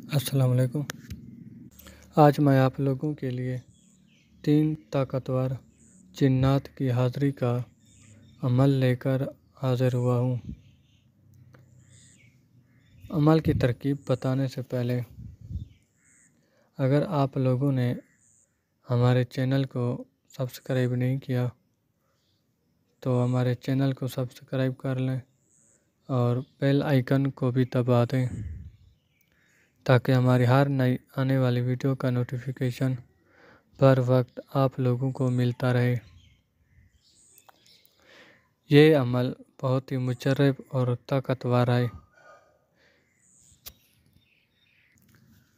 السلام علیکم۔ آج میں آپ لوگوں کے لیے 3 طاقتور جنات کی حاضری کا عمل لے کر حاضر ہوا ہوں۔ عمل کی ترکیب بتانے سے پہلے اگر آپ لوگوں نے ہمارے چینل کو سبسکرائب نہیں کیا تو ہمارے چینل کو سبسکرائب کر لیں اور بیل آئیکن کو بھی دبا دیں تاکہ ہماری ہر نئی آنے والی ویڈیو کا نوٹیفیکیشن بر وقت آپ لوگوں کو ملتا رہے۔ یہ عمل بہت ہی مجرب اور طاقتور ہے۔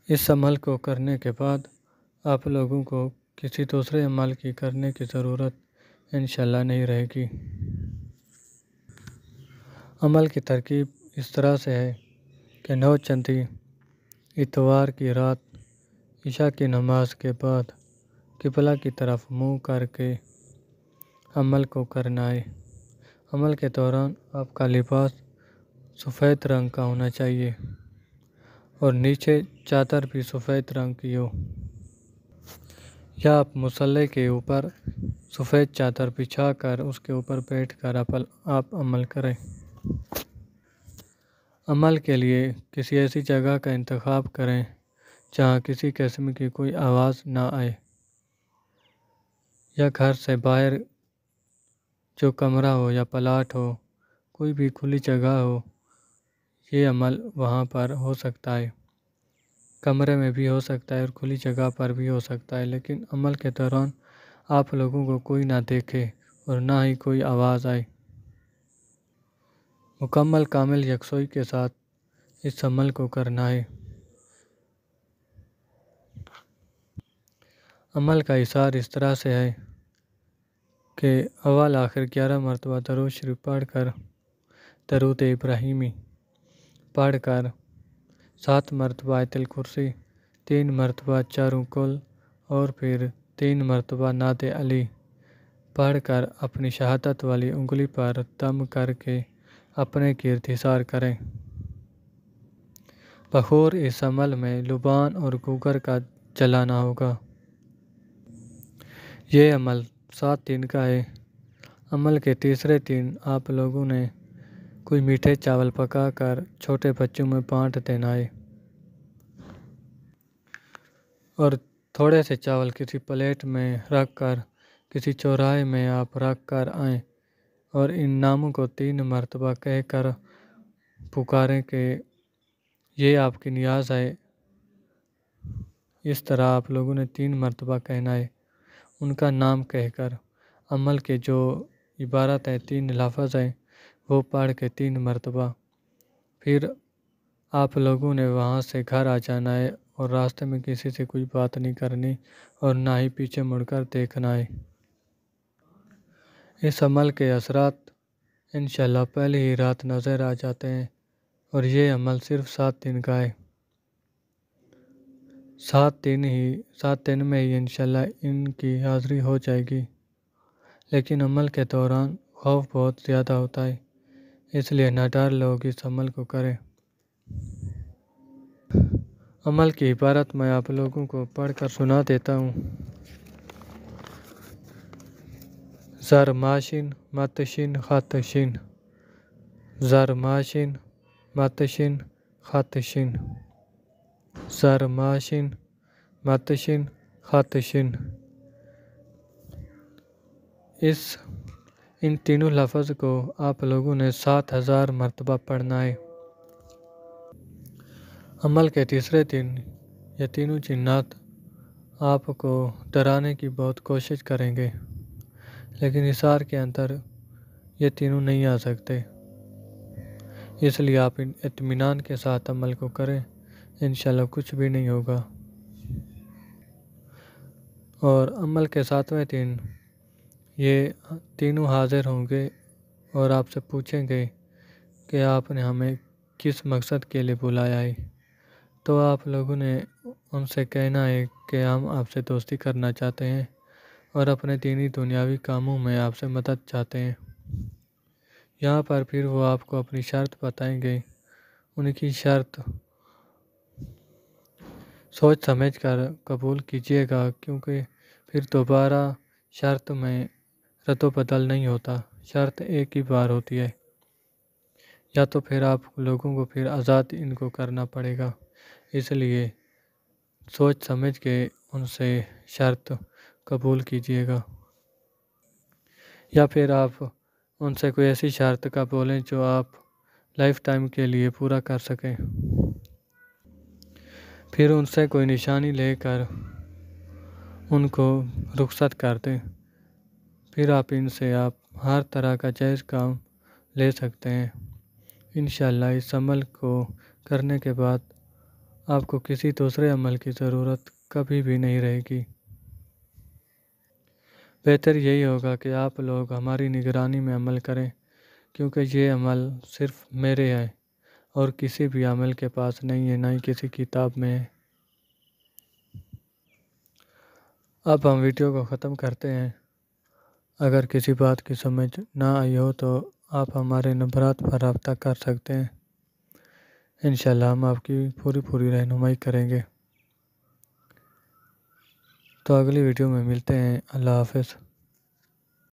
اس عمل کو کرنے کے بعد آپ لوگوں کو کسی دوسرے عمل کی کرنے کی ضرورت انشاءاللہ نہیں رہے گی۔ عمل کی ترکیب اس طرح سے ہے کہ 9 چندی اتوار کی رات عشاء کی نماز کے بعد قبلہ کی طرف منہ کر کے عمل کو کرنا ہے۔ عمل کے دوران آپ کا لباس سفید رنگ کا ہونا چاہیے اور نیچے چادر بھی سفید رنگ کی ہو، یا آپ مصلی کے اوپر سفید چادر بچھا کر اس کے اوپر بیٹھ کر آپ عمل کریں۔ عمل کے لیے کسی ایسی جگہ کا انتخاب کریں جہاں کسی قسم کی کوئی آواز نہ آئے، یا گھر سے باہر جو کمرہ ہو یا پلاٹ ہو، کوئی بھی کھلی جگہ ہو، یہ عمل وہاں پر ہو سکتا ہے۔ کمرے میں بھی ہو سکتا ہے اور کھلی جگہ پر بھی ہو سکتا ہے، لیکن عمل کے دوران آپ لوگوں کو کوئی نہ دیکھے اور نہ ہی کوئی آواز آئے۔ مکمل کامل یکسوئی کے ساتھ اس عمل کو کرنا ہے۔ عمل کا اثار اس طرح سے ہے کہ اول آخر 11 مرتبہ درود شریف پڑھ کر درود ابراہیمی پڑھ کر 7 مرتبہ آیت الکرسی، 3 مرتبہ چاروں کل اور پھر 3 مرتبہ نعت علی پڑھ کر اپنی شہادت والی انگلی پر دم کر کے اپنے گرد حصار کریں۔ بخور اس عمل میں لبان اور گوگر کا جلانا ہوگا۔ یہ عمل 7 دن کا ہے۔ عمل کے تیسرے دن آپ لوگوں نے کوئی میٹھے چاول پکا کر چھوٹے بچوں میں بانٹ دینا ہے، اور تھوڑے سے چاول کسی پلیٹ میں رکھ کر کسی چوراہے میں آپ رکھ کر آئیں اور ان ناموں کو 3 مرتبہ کہہ کر پکاریں کہ یہ آپ کی نیاز ہے۔ اس طرح آپ لوگوں نے 3 مرتبہ کہنا ہے۔ ان کا نام کہہ کر عمل کے جو عبارت ہے، 3 لفظ ہیں، وہ پڑھ کے 3 مرتبہ پھر آپ لوگوں نے وہاں سے گھر آ جانا ہے اور راستے میں کسی سے کوئی بات نہیں کرنی اور نہ ہی پیچھے مڑ کر دیکھنا ہے۔ اس عمل کے اثرات انشاءاللہ پہلی ہی رات نظر آ جاتے ہیں، اور یہ عمل صرف 7 دن کا ہے۔ 7 دن میں ہی انشاءاللہ ان کی حاضری ہو جائے گی، لیکن عمل کے دوران خوف بہت زیادہ ہوتا ہے، اس لیے نہ ڈر لوگ اس عمل کو کریں۔ عمل کی عبارت میں آپ لوگوں کو پڑھ کر سنا دیتا ہوں۔ زرماشین متشین خطشین، زرماشین متشین خطشین، زرماشین متشین خطشین۔ ان تینوں لفظ کو آپ لوگوں نے 7000 مرتبہ پڑھنا ہے۔ عمل کے تیسرے دن یہ تینوں جنات آپ کو ڈرانے کی بہت کوشش کریں گے، لیکن حصار کے اندر یہ تینوں نہیں آ سکتے، اس لیے آپ اطمینان کے ساتھ عمل کو کریں، انشاءاللہ کچھ بھی نہیں ہوگا۔ اور عمل کے 7ویں دن یہ تینوں حاضر ہوں گے اور آپ سے پوچھیں گے کہ آپ نے ہمیں کس مقصد کے لیے بلایا ہے، تو آپ لوگوں نے ان سے کہنا ہے کہ ہم آپ سے دوستی کرنا چاہتے ہیں اور اپنے دینی دنیاوی کاموں میں آپ سے مدد چاہتے ہیں۔ یہاں پر پھر وہ آپ کو اپنی شرط بتائیں گے۔ ان کی شرط سوچ سمجھ کر قبول کیجیے گا، کیونکہ پھر دوبارہ شرط میں رد و بدل نہیں ہوتا، شرط ایک ہی بار ہوتی ہے، یا تو پھر آپ لوگوں کو پھر آزاد ان کو کرنا پڑے گا۔ اس لیے سوچ سمجھ کے ان سے شرط قبول کیجیے گا، یا پھر آپ ان سے کوئی ایسی شرط کا بولیں جو آپ لائف ٹائم کے لیے پورا کر سکیں۔ پھر ان سے کوئی نشانی لے کر ان کو رخصت کر دیں، پھر ان سے آپ ہر طرح کا جائز کام لے سکتے ہیں۔ انشاءاللہ اس عمل کو کرنے کے بعد آپ کو کسی دوسرے عمل کی ضرورت کبھی بھی نہیں رہے گی۔ بہتر یہی ہوگا کہ آپ لوگ ہماری نگرانی میں عمل کریں، کیونکہ یہ عمل صرف میرے ہے اور کسی بھی عمل کے پاس نہیں ہے، نہ ہی کسی کتاب میں ہے۔ اب ہم ویڈیو کو ختم کرتے ہیں۔ اگر کسی بات کی سمجھ نہ آئی ہو تو آپ ہمارے نمبرات پر رابطہ کر سکتے ہیں، انشاءاللہ ہم آپ کی پوری رہنمائی کریں گے۔ تو اگلی ویڈیو میں ملتے ہیں۔ اللہ حافظ۔